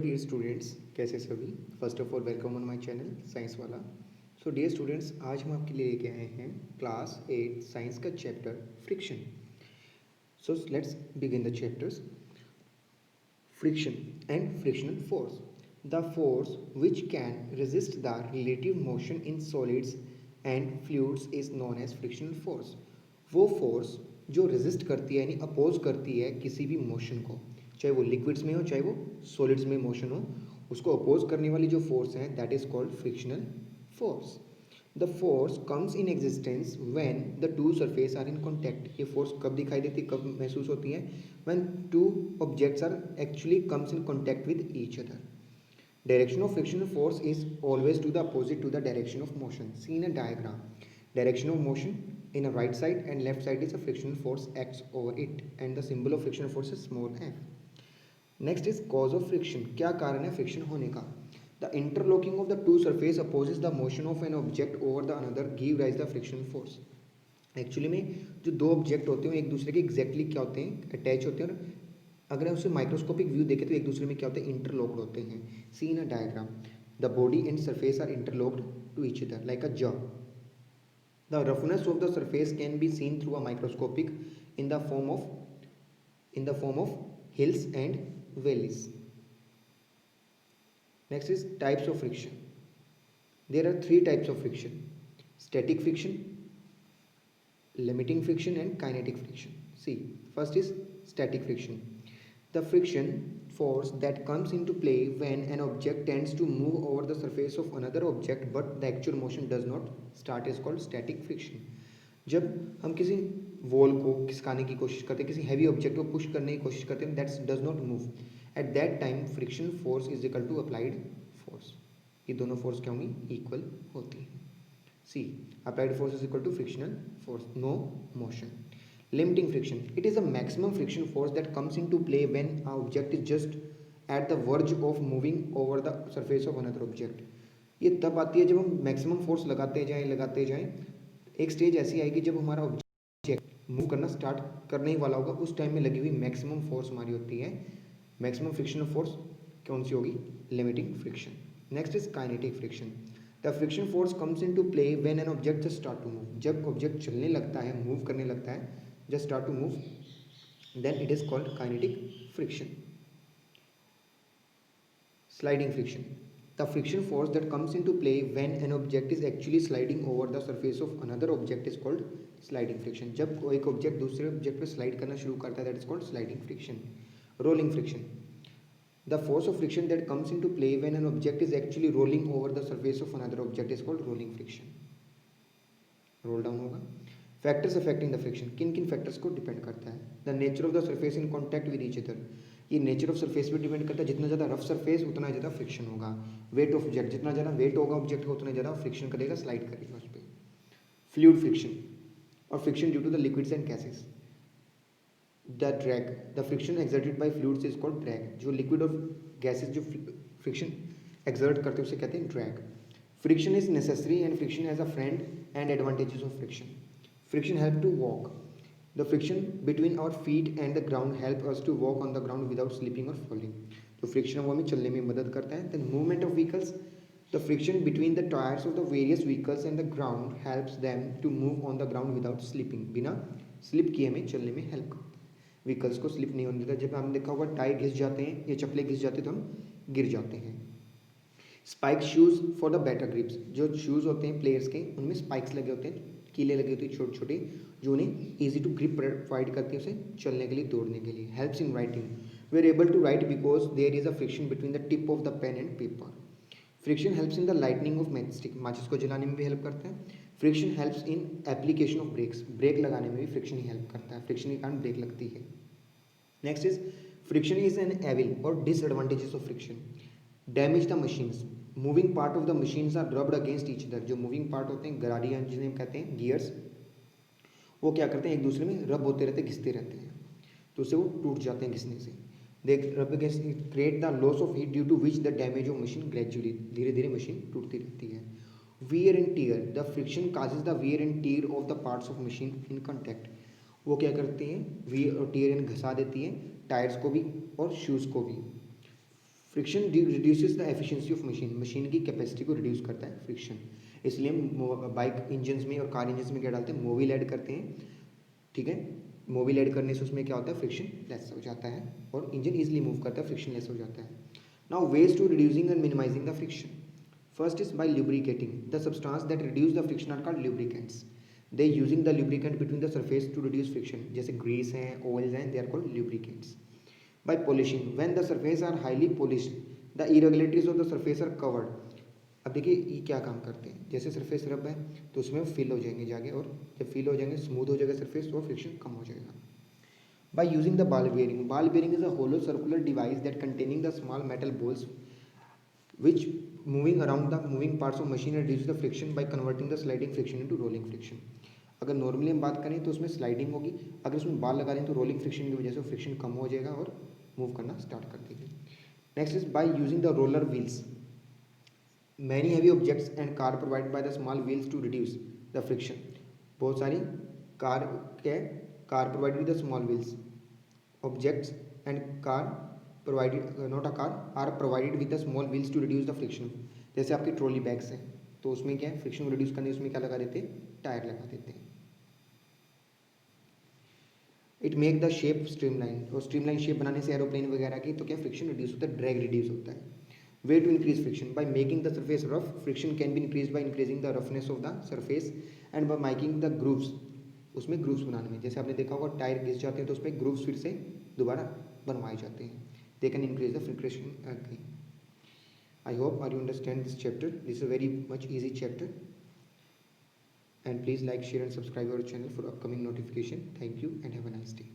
Dear students, कैसे सभी। First of all welcome on my channel Science Wala. So dear students, आज हम आपके लिए लेके आए हैं क्लास 8 साइंस का chapter friction. So let's begin the chapters. Friction and frictional force, the force which can resist the relative motion in solids and fluids is known as frictional force. वो force जो resist करती है, यानी oppose करती है किसी भी motion को, चाहे वो लिक्विड्स में हो चाहे वो सॉलिड्स में मोशन हो, उसको अपोज करने वाली जो फोर्स है that is called frictional force. The force comes in existence when the two surface are in contact. ये फोर्स कब दिखाई देती है, कब महसूस होती है? When two objects are actually comes in contact with each other. Direction of frictional force is always to the opposite to the direction of motion. See in a diagram, direction of motion in a right side and left side is a frictional force acts over it, and the symbol of frictional force is small f. Next is cause of friction. क्या कारण है friction होने का? The interlocking of the two surface opposes the motion of an object over the another give rise the frictional force. Actually में जो दो object होते हैं एक दूसरे के एग्जैक्टली क्या होते हैं, अटैच होते हैं, और अगर हम उसे माइक्रोस्कोपिक व्यू देखें तो एक दूसरे में क्या होते हैं, इंटरलॉक्ड होते हैं। See in a diagram, the body and surface are interlocked to each other like a jaw. The roughness of the surface can be seen through a microscopic in the form of hills and valleys. Next is types of friction. There are three types of friction: static friction, limiting friction and kinetic friction. See, first is static friction. The friction force that comes into play when an object tends to move over the surface of another object but the actual motion does not start is called static friction. जब हम किसी wall को खिसकाने की कोशिश करते हैं, किसी heavy object को पुश करने की कोशिश करते हैं, that does not move, at that time friction force is equal to applied force. ये दोनों फोर्स क्या होंगी? इक्वल होती हैं। C. Applied force is equal to frictional force, no motion. Limiting friction. It is a maximum friction force that comes into play when an object is just at the verge of moving over the surface of another object. ये तब आती है जब हम maximum force लगाते जाएं। एक stage ऐसी आएगी जब हमारा ऑब्जेक्ट मूव करना स्टार्ट करने ही वाला होगा, उस टाइम में लगी हुई मैक्सिमम फोर्स हमारी होती है। मैक्सिमम फ्रिक्शनल फोर्स कौन सी होगी? Limiting friction. Next is kinetic friction. The friction force comes into play when an object just start to move. जब ऑब्जेक्ट चलने लगता है, मूव करने लगता है, just start to move, then it is called kinetic friction. Sliding friction. The friction force that comes into play when an object is actually sliding over the surface of another object is called sliding friction. जब एक object दूसरे object पर slide करना शुरू करता है, that is called sliding friction. Rolling friction. The force of friction that comes into play when an object is actually rolling over the surface of another object is called rolling friction. Roll down होगा। Factors affecting the friction, किन किन factors को depend करता है? The nature of the surface in contact with each other. ये nature of surface पे depend करता है। जितना ज़्यादा रफ सरफेस उतना ज़्यादा फ्रिक्शन होगा। वेट ऑफ ऑब्जेक्ट, जितना ज़्यादा वेट होगा ऑब्जेक्ट का उतना ज़्यादा फ्रिक्शन करेगा, स्लाइड करेगा उस पर। फ्लूइड फ्रिक्शन और friction due to the liquids and gases. The drag, the friction exerted by fluids is called drag. जो लिक्विड और गैसेस जो फ्रिक्शन एक्सर्ट करते हैं उसे कहते हैं drag. Friction is necessary and friction has a friend and advantages of friction. Friction help to walk. The friction between our feet and the ground help us to walk on the ground without slipping और falling. जो friction है वो हमें चलने में मदद करता है। Then movement of vehicles, the friction between the tyres of the various vehicles and the ground helps them to move on the ground without slipping. बिना स्लिप किए हमें चलने में हेल्प करता है, व्हीकल्स को स्लिप नहीं होने देता। जब हमने देखा होगा टायर घिस जाते हैं या चप्पलें घिस जाते हैं तो हम गिर जाते हैं। Spike shoes for the better grips. जो शूज़ होते हैं प्लेयर्स के, उनमें स्पाइक्स लगे होते हैं, कीले लगे होते हैं छोटे छोटे, जो उन्हें ईजी टू ग्रिप प्रोवाइड करती है उसे चलने के लिए, दौड़ने के लिए। Helps in writing, we are able to write because there is a friction between the tip of the pen and paper. Friction helps in the lightning of match stick, माचिस को जलाने में भी हेल्प करता है। Friction helps in application of brakes, brake लगाने में भी फ्रिक्शन ही हेल्प करता है, फ्रिक्शन के कारण ब्रेक लगती है। Next is friction is an evil or disadvantages of friction. Damage the machines. Moving part of the machines are rubbed against each other. जो moving part होते हैं, गाड़ियाँ जिन्हें हम कहते हैं गियर्स, वो क्या करते हैं, एक दूसरे में रब होते रहते हैं, घिसते रहते हैं, तो उससे वो टूट जाते हैं घिसने से। They rub against create the loss of heat due to which the damage of machine gradually, धीरे धीरे मशीन टूटती रहती है। Wear and tear, the friction causes the wear and tear of the parts of machine in contact. वो क्या करती हैं, wear और टीयर घसा देती हैं टायर्स को भी और शूज़ को भी। Friction reduces the efficiency of machine, machine की कैपेसिटी को रिड्यूस करता है फ्रिक्शन। इसलिए हम बाइक इंजन्स में और कार इंजन्स में क्या डालते हैं, मोबिल ऐड करते हैं, ठीक है। मोबिल ऐड करने से उसमें क्या होता है, फ्रिक्शन लेस हो जाता है और इंजन ईजिली मूव करता है, फ्रिक्शन लेस हो जाता है। Now ways to reducing and minimising the friction, first is by lubricating, the substance that reduce the friction are called lubricants, they using the lubricant between the surface to reduce friction, जैसे grease हैं, oils हैं, they are called lubricants। By polishing, when the surface are highly polished, the irregularities of the surface are covered। अब देखिए ये क्या काम करते हैं, जैसे सरफेस रब है तो उसमें फिल हो जाएंगे जाके, और जब फिल हो जाएंगे स्मूथ हो जाएगा सरफेस तो फ्रिक्शन कम हो जाएगा। By using the ball bearing is a hollow circular device that containing the small metal balls which moving around the moving parts of machine reduce the friction by converting the sliding friction into rolling friction। अगर normally हम बात करें तो उसमें sliding होगी, अगर उसमें बाल लगा दें तो रोलिंग फ्रिक्शन की वजह से फ्रिक्शन कम हो जाएगा और मूव करना स्टार्ट कर देगी। Next is by using the roller wheels, many heavy objects and car provide by the small wheels to reduce the friction. बहुत सारी कार के car provide with the small wheels, objects and car provided not a car are provided with the small wheels to reduce the friction. जैसे आपकी trolley bags हैं तो उसमें क्या है, फ्रिक्शन को रिड्यूस करने उसमें क्या लगा देते हैं, टायर लगा देते हैं। It make the shape streamline, और स्ट्रीमलाइन शेप बनाने से एरोप्लेन वगैरह की तो क्या फ्रिक्शन रिड्यूस होता है, ड्रैग रिड्यूस होता है। Way to increase friction, by making the surface rough, friction can be increase by increasing the roughness of the surface and by making the grooves, उसमें ग्रूव्स बनाने में, जैसे आपने देखा होगा टायर घिस जाते हैं तो उसमें ग्रूव्स फिर से दोबारा बनवाए जाते हैं, they can increase the friction again. I hope you understand this chapter. This is a very much easy chapter. And please like, share and subscribe our channel for upcoming notification. Thank you and have a nice day.